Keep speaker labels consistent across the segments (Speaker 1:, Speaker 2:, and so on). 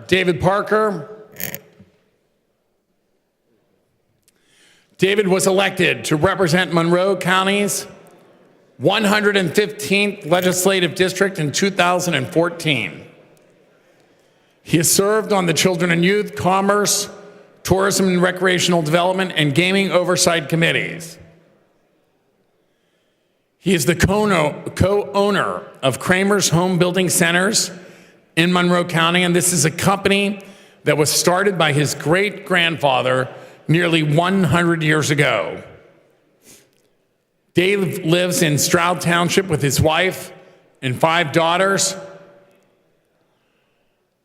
Speaker 1: David Parker. David was elected to represent Monroe County's 115th Legislative District in 2014. He has served on the Children and Youth, Commerce, Tourism and Recreational Development, and Gaming Oversight Committees. He is the co-owner of Kramer's Home Building Centers in Monroe County, and this is a company that was started by his great-grandfather nearly 100 years ago. Dave lives in Stroud Township with his wife and 5 daughters.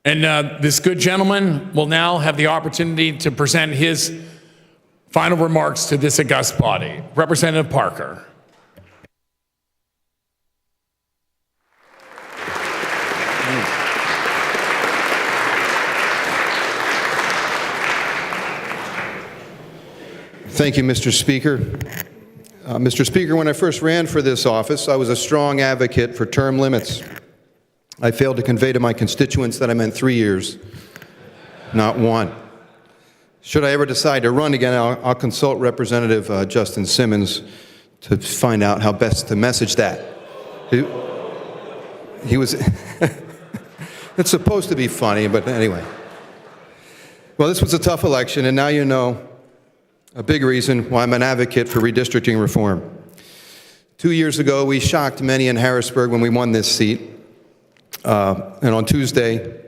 Speaker 1: And this good gentleman will now have the opportunity to present his final remarks to this august body. Representative Parker.
Speaker 2: Thank you, Mr. Speaker. Mr. Speaker, when I first ran for this office, I was a strong advocate for term limits. I failed to convey to my constituents that I meant 3 years, not 1. Should I ever decide to run again, I'll consult Representative Justin Simmons to find out how best to message that. He was, it's supposed to be funny, but anyway. Well, this was a tough election, and now you know a big reason why I'm an advocate for redistricting reform. 2 years ago, we shocked many in Harrisburg when we won this seat. And on Tuesday,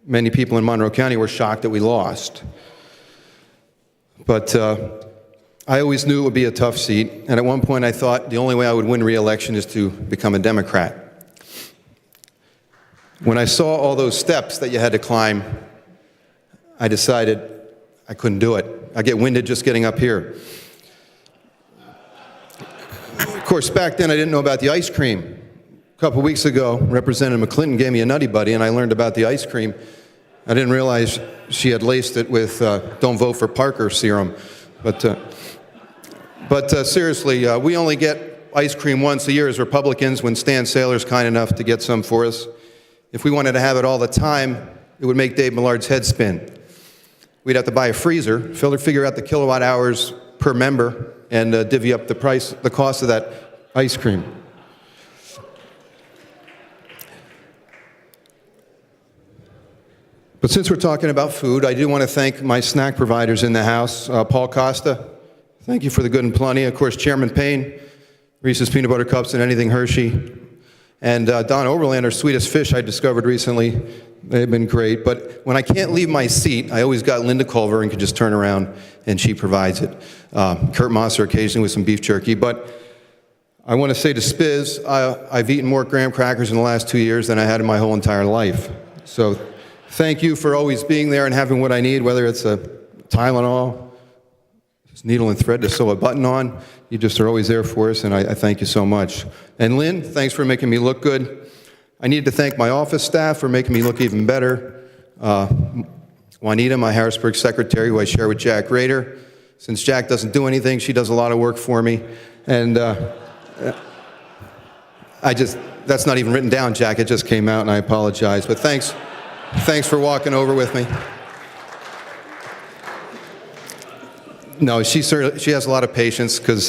Speaker 2: many people in Monroe County were shocked that we lost. But I always knew it would be a tough seat, and at one point I thought the only way I would win re-election is to become a Democrat. When I saw all those steps that you had to climb, I decided I couldn't do it. I get winded just getting up here. Of course, back then I didn't know about the ice cream. A couple weeks ago, Representative McClinton gave me a Nutty Buddy, and I learned about the ice cream. I didn't realize she had laced it with "Don't vote for Parker" serum. But seriously, we only get ice cream once a year as Republicans when Stan Saylor's kind enough to get some for us. If we wanted to have it all the time, it would make Dave Millard's head spin. We'd have to buy a freezer, figure out the kilowatt hours per member, and divvy up the cost of that ice cream. But since we're talking about food, I do want to thank my snack providers in the House. Paul Costa, thank you for the good and plenty. Of course, Chairman Payne, Reese's Peanut Butter Cups and anything Hershey. And Don Oberlander, Sweetest Fish I discovered recently. They've been great. But when I can't leave my seat, I always got Linda Culver and can just turn around and she provides it. Kurt Mosser occasionally with some beef jerky. But I want to say to Spiz, I've eaten more graham crackers in the last 2 years than I had in my whole entire life. So thank you for always being there and having what I need, whether it's a Tylenol, needle and thread to sew a button on. You just are always there for us, and I thank you so much. And Lynn, thanks for making me look good. I need to thank my office staff for making me look even better. Juanita, my Harrisburg secretary, who I share with Jack Rader. Since Jack doesn't do anything, she does a lot of work for me. And that's not even written down, Jack. It just came out, and I apologize. But thanks for walking over with me. No, she has a lot of patience because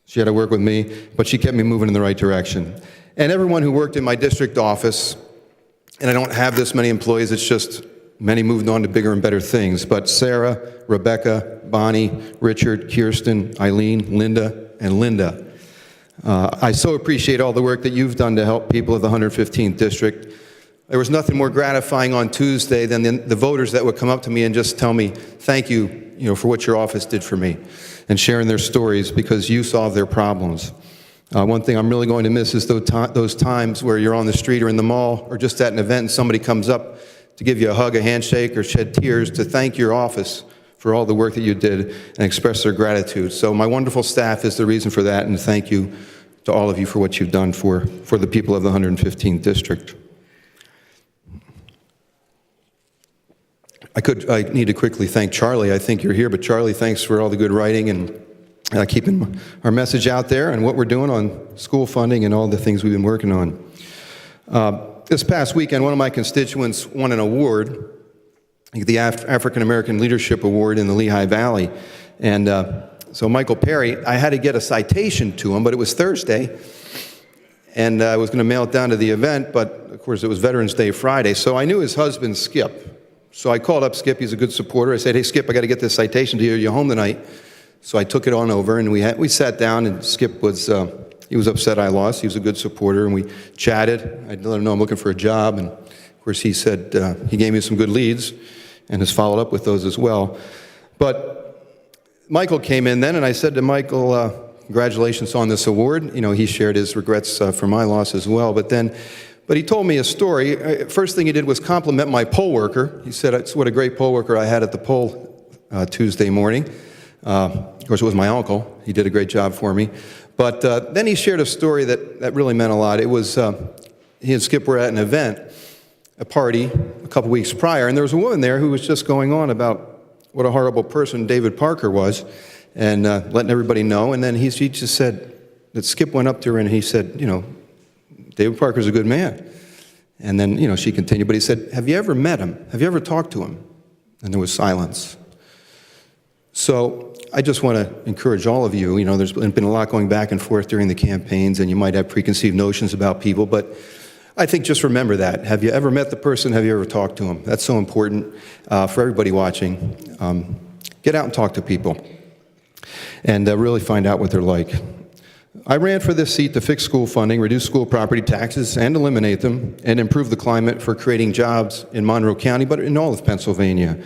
Speaker 2: she had to work with me, but she kept me moving in the right direction. And everyone who worked in my district office, and I don't have this many employees, it's just many moved on to bigger and better things, but Sarah, Rebecca, Bonnie, Richard, Kirsten, Eileen, Linda, and Linda. I so appreciate all the work that you've done to help people of the 115th District. There was nothing more gratifying on Tuesday than the voters that would come up to me and just tell me, thank you, for what your office did for me, and sharing their stories because you solved their problems. One thing I'm really going to miss is those times where you're on the street or in the mall or just at an event and somebody comes up to give you a hug, a handshake, or shed tears to thank your office for all the work that you did and express their gratitude. So my wonderful staff is the reason for that, and thank you to all of you for what you've done for the people of the 115th District. I need to quickly thank Charlie. I think you're here, but Charlie, thanks for all the good writing and keeping our message out there and what we're doing on school funding and all the things we've been working on. This past weekend, one of my constituents won an award, the African American Leadership Award in the Lehigh Valley. And so Michael Perry, I had to get a citation to him, but it was Thursday, and I was going to mail it down to the event, but of course it was Veterans Day Friday, so I knew his husband, Skip. So I called up Skip, he's a good supporter. I said, hey, Skip, I got to get this citation to you. Are you home tonight? So I took it on over, and we sat down, and Skip was, he was upset I lost. He was a good supporter, and we chatted. I let him know I'm looking for a job, and of course he said, he gave me some good leads, and has followed up with those as well. But Michael came in then, and I said to Michael, congratulations on this award. You know, he shared his regrets for my loss as well. But he told me a story. First thing he did was compliment my poll worker. He said, what a great poll worker I had at the poll Tuesday morning. Of course, it was my uncle. He did a great job for me. But then he shared a story that really meant a lot. It was he and Skip were at an event, a party, a couple weeks prior, and there was a woman there who was just going on about what a horrible person David Parker was, and letting everybody know. And then he just said that Skip went up to her and he said, you know, David Parker's a good man. And then, you know, she continued, but he said, have you ever met him? Have you ever talked to him? And there was silence. So I just want to encourage all of you, you know, there's been a lot going back and forth during the campaigns, and you might have preconceived notions about people, but I think just remember that. Have you ever met the person? Have you ever talked to him? That's so important for everybody watching. Get out and talk to people and really find out what they're like. I ran for this seat to fix school funding, reduce school property taxes, and eliminate them, and improve the climate for creating jobs in Monroe County, but in all of Pennsylvania.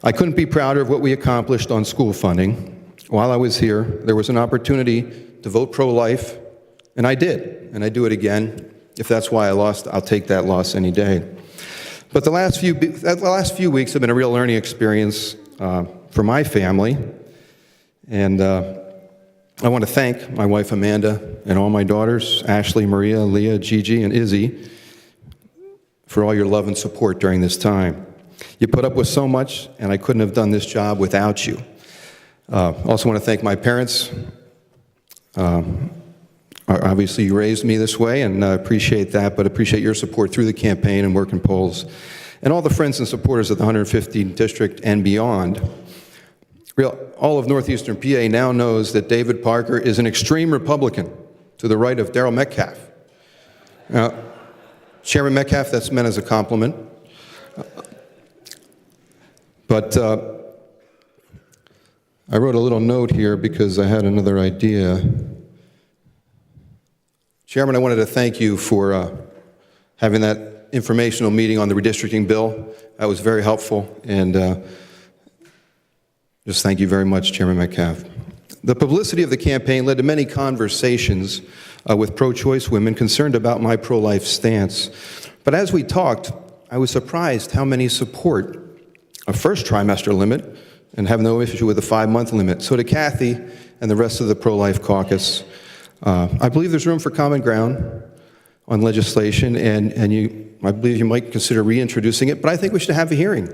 Speaker 2: I couldn't be prouder of what we accomplished on school funding. While I was here, there was an opportunity to vote pro-life, and I did, and I do it again. If that's why I lost, I'll take that loss any day. But the last few weeks have been a real learning experience for my family, and I want to thank my wife Amanda and all my daughters, Ashley, Maria, Leah, Gigi, and Izzy, for all your love and support during this time. You put up with so much, and I couldn't have done this job without you. Also want to thank my parents. Obviously, you raised me this way, and I appreciate that, but appreciate your support through the campaign and working polls. And all the friends and supporters of the 115th District and beyond. All of Northeastern PA now knows that David Parker is an extreme Republican to the right of Darrell Metcalfe. Now, Chairman Metcalfe, that's meant as a compliment. But I wrote a little note here because I had another idea. Chairman, I wanted to thank you for having that informational meeting on the redistricting bill. That was very helpful, and just thank you very much, Chairman Metcalfe. The publicity of the campaign led to many conversations with pro-choice women concerned about my pro-life stance. But as we talked, I was surprised how many support a first trimester limit and have no issue with a 5-month limit. So to Kathy and the rest of the pro-life caucus, I believe there's room for common ground on legislation, and I believe you might consider reintroducing it, but I think we should have a hearing.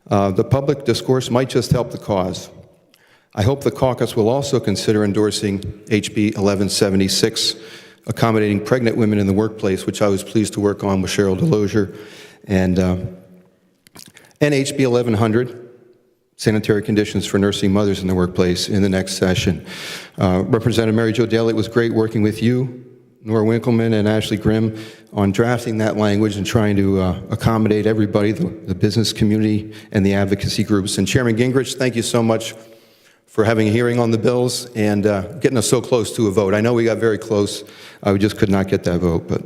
Speaker 2: The public discourse might just help the cause. I hope the caucus will also consider endorsing HB 1176, accommodating pregnant women in the workplace, which I was pleased to work on with Cheryl Delosier, and HB 1100, sanitary conditions for nursing mothers in the workplace, in the next session. Representative Mary Jo Daley, it was great working with you, Nora Winkleman, and Ashley Grimm on drafting that language and trying to accommodate everybody, the business community and the advocacy groups. And Chairman Gingrich, thank you so much for having a hearing on the bills and getting us so close to a vote. I know we got very close. We just could not get that vote, but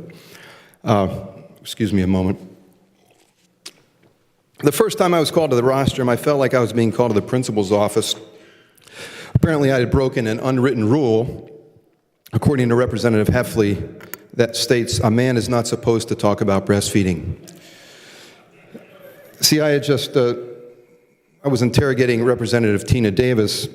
Speaker 2: excuse me a moment. The first time I was called to the rostrum, I felt like I was being called to the principal's office. Apparently, I had broken an unwritten rule, according to Representative Heffley, that states a man is not supposed to talk about breastfeeding. See, I was interrogating Representative Tina Davis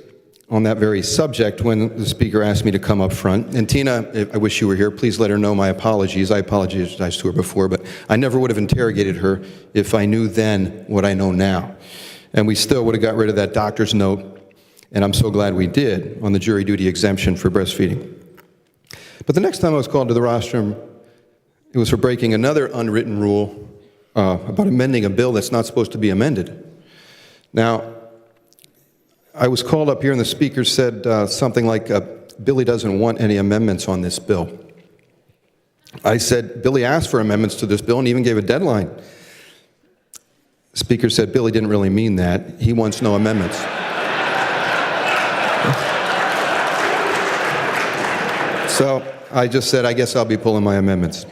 Speaker 2: on that very subject when the speaker asked me to come up front. And Tina, I wish you were here, please let her know my apologies. I apologized to her before, but I never would have interrogated her if I knew then what I know now. And we still would have got rid of that doctor's note, and I'm so glad we did, on the jury duty exemption for breastfeeding. But the next time I was called to the rostrum, It was for breaking another unwritten rule about amending a bill that's not supposed to be amended. Now, I was called up here and the speaker said something like, Billy doesn't want any amendments on this bill. I said, Billy asked for amendments to this bill and even gave a deadline. The speaker said, Billy didn't really mean that. He wants no amendments. So I just said, I guess I'll be pulling my amendments.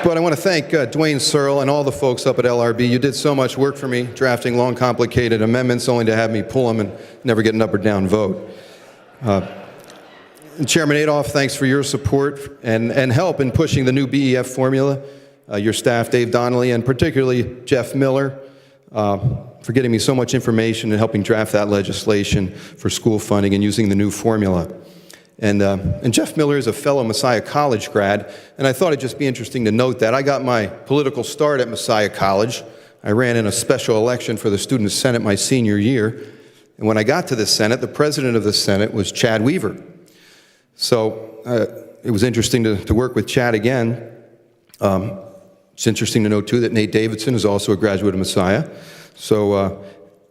Speaker 2: But I want to thank Dwayne Searle and all the folks up at LRB. You did so much work for me, drafting long, complicated amendments, only to have me pull them and never get an up or down vote. And Chairman Adolph, thanks for your support and help in pushing the new BEF formula. Your staff, Dave Donnelly, and particularly Jeff Miller, for getting me so much information and helping draft that legislation for school funding and using the new formula. And Jeff Miller is a fellow Messiah College grad, and I thought it'd just be interesting to note that. I got my political start at Messiah College. I ran in a special election for the Student Senate my senior year, and when I got to the Senate, the president of the Senate was Chad Weaver. So it was interesting to work with Chad again. It's interesting to note, too, that Nate Davidson is also a graduate of Messiah. So,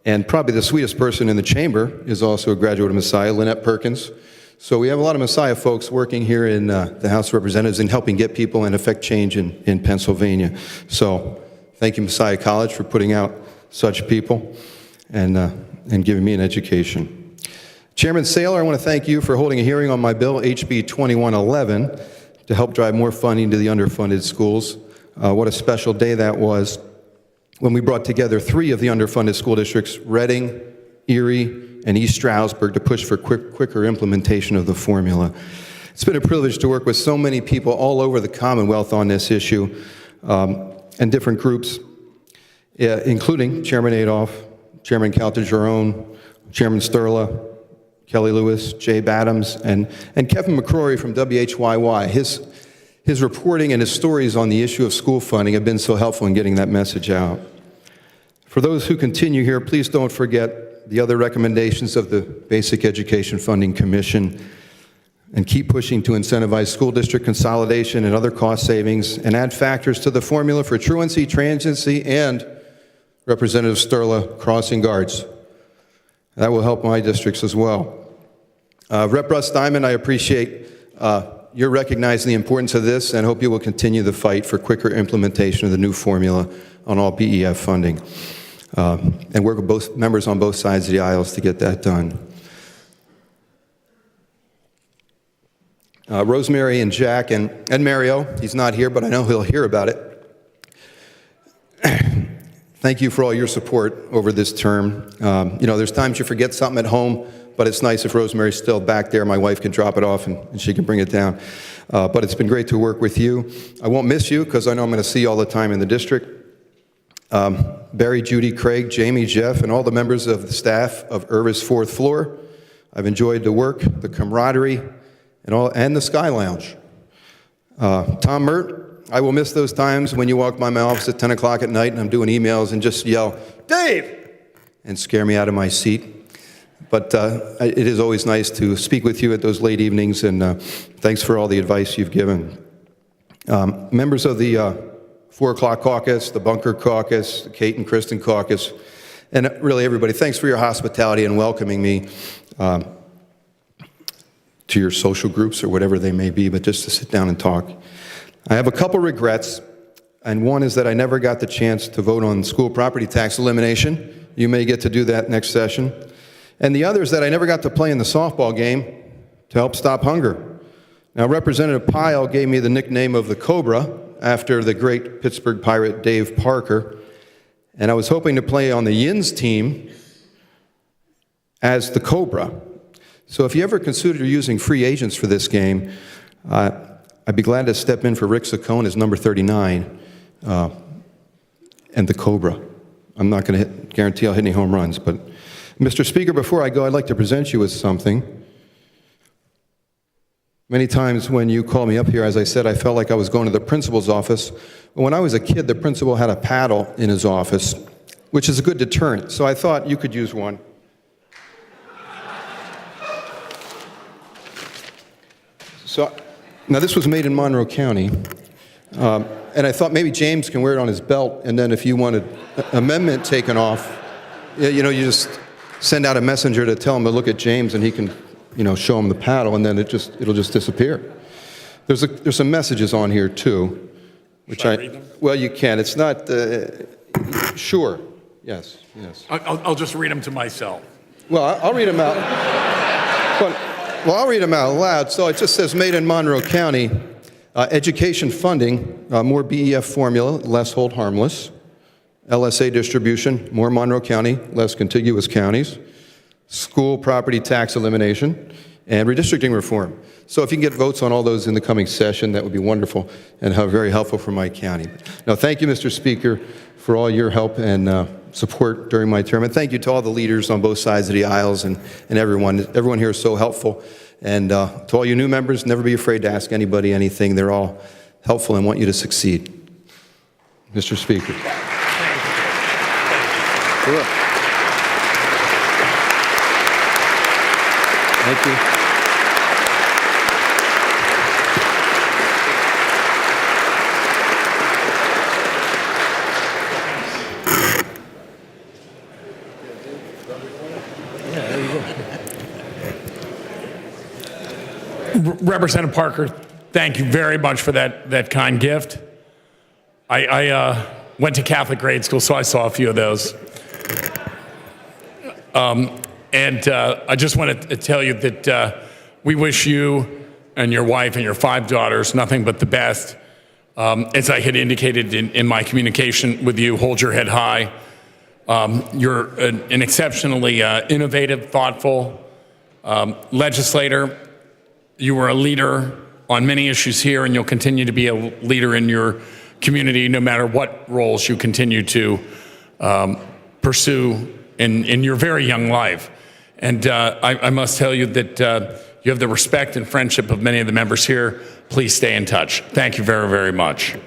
Speaker 2: and probably the sweetest person in the chamber is also a graduate of Messiah, Lynette Perkins. So we have a lot of Messiah folks working here in the House of Representatives and helping get people and affect change in Pennsylvania. So thank you, Messiah College, for putting out such people and giving me an education. Chairman Saylor, I want to thank you for holding a hearing on my bill, HB 2111, to help drive more funding to the underfunded schools. What a special day that was when we brought together 3 of the underfunded school districts, Reading, Erie, and East Stroudsburg, to push for quicker implementation of the formula. It's been a privilege to work with so many people all over the Commonwealth on this issue, and different groups, including Chairman Adolph, Chairman Caltagirone, Chairman Sterla, Kelly Lewis, Jay Badams, and Kevin McCrory from WHYY. His reporting and his stories on the issue of school funding have been so helpful in getting that message out. For those who continue here, please don't forget the other recommendations of the Basic Education Funding Commission, and keep pushing to incentivize school district consolidation and other cost savings, and add factors to the formula for truancy, transiency, and Representative Sterla crossing guards. That will help my districts as well. Rep. Russ Diamond, I appreciate your recognizing the importance of this, and hope you will continue the fight for quicker implementation of the new formula on all BEF funding. And work with both members on both sides of the aisles to get that done. Rosemary and Jack and Mario, he's not here, but I know he'll hear about it. Thank you for all your support over this term. You know, there's times you forget something at home, but it's nice if Rosemary's still back there. My wife can drop it off and she can bring it down. But it's been great to work with you. I won't miss you because I know I'm going to see you all the time in the district. Barry, Judy, Craig, Jamie, Jeff, and all the members of the staff of IRVA's 4th floor. I've enjoyed the work, the camaraderie, and the Sky Lounge. Tom Mert, I will miss those times when you walk by my office at 10 o'clock at night and I'm doing emails and just yell, Dave, and scare me out of my seat. But it is always nice to speak with you at those late evenings, and thanks for all the advice you've given. Members of the 4 o'clock caucus, the Bunker caucus, the Kate and Kristen caucus, and really everybody, thanks for your hospitality and welcoming me to your social groups or whatever they may be, but just to sit down and talk. I have a couple regrets, and one is that I never got the chance to vote on school property tax elimination. You may get to do that next session. And the other is that I never got to play in the softball game to help stop hunger. Now, Representative Pyle gave me the nickname of the Cobra after the great Pittsburgh Pirate Dave Parker, and I was hoping to play on the Yins team as the Cobra. So if you ever consider using free agents for this game, I'd be glad to step in for Rick Saccone as number 39 and the Cobra. I'm not going to guarantee I'll hit any home runs, but Mr. Speaker, before I go, I'd like to present you with something. Many times when you call me up here, as I said, I felt like I was going to the principal's office. When I was a kid, the principal had a paddle in his office, which is a good deterrent, so I thought you could use one. So Now, this was made in Monroe County, and I thought maybe James can wear it on his belt, and then if you wanted amendment taken off, you know, you just send out a messenger to tell him to look at James, and he can, you know, show him the paddle, and then it'll just disappear. There's some messages on here too, which
Speaker 1: Should I read them?
Speaker 2: well, you can. It's not sure. Yes.
Speaker 1: I'll just read them to myself.
Speaker 2: Well, I'll read them out. Well, I'll read them out loud. So it just says, made in Monroe County, education funding, more BEF formula, less hold harmless. LSA distribution, more Monroe County, less contiguous counties. School property tax elimination, and redistricting reform. So if you can get votes on all those in the coming session, that would be wonderful and very helpful for my county. Now, thank you, Mr. Speaker, for all your help and support during my term. And thank you to all the leaders on both sides of the aisles and everyone. Everyone here is so helpful. And to all you new members, never be afraid to ask anybody anything. They're all helpful and want you to succeed. Mr. Speaker. Sure. Thank you.
Speaker 1: Representative Parker, thank you very much for that kind gift. I went to Catholic grade school, so I saw a few of those. And I just want to tell you that we wish you and your wife and your 5 daughters nothing but the best. As I had indicated in my communication with you, hold your head high. You're an exceptionally innovative, thoughtful legislator. You were a leader on many issues here, and you'll continue to be a leader in your community no matter what roles you continue to pursue in your very young life. And I must tell you that you have the respect and friendship of many of the members here. Please stay in touch. Thank you very, very much.